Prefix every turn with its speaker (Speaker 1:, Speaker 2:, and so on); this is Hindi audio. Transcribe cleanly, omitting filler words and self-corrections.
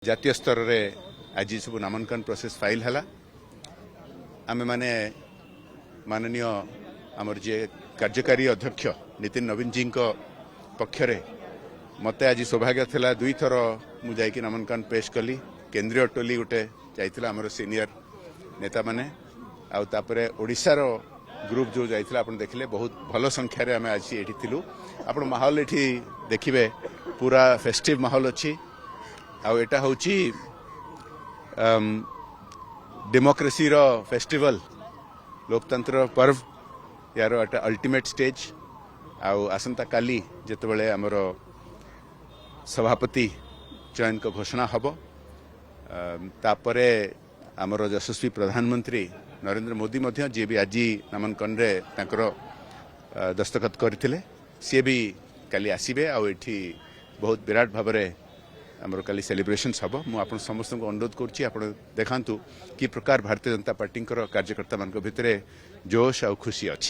Speaker 1: जातीय स्तर रे आज सब नामांकन प्रोसेस फाइल है आम मैंने माननीय आमर जे कार्यकारी अध्यक्ष नितिन नवीन जी पक्षरे मत आज सौभाग्य थिला दुई थर मुझे नामांकन पेश कली केंद्रीय टोली गोटे जाइथिला आमर सीनियर नेता माने आउे ओडिशार ग्रुप जो जाइथिला आपण देखिले बहुत भल संख्यार आम आज एठी थिलु आपण माहौल एठी देखिबे पूरा फेस्टिव माहौल अच्छी आटा हूँ डेमोक्रेसी रो फेस्टिवल लोकतंत्र पर्व यार एटा अल्टीमेट स्टेज आसंता काली जितेबाला आमर सभापति चयन को घोषणा हम तापरे आमर यशस्वी प्रधानमंत्री नरेंद्र मोदी मध्य जी भी आज नामांकन रे तांकर दस्तखत करथिले सी भी काली आसीबे आठी बहुत विराट भाव आमर काली सेलिब्रेशन हम मुझे समस्त को अनुरोध करुँच देखातु कि प्रकार भारतीय जनता पार्टी कार्यकर्ता मान भितर जोश आ खुशी अच्छी।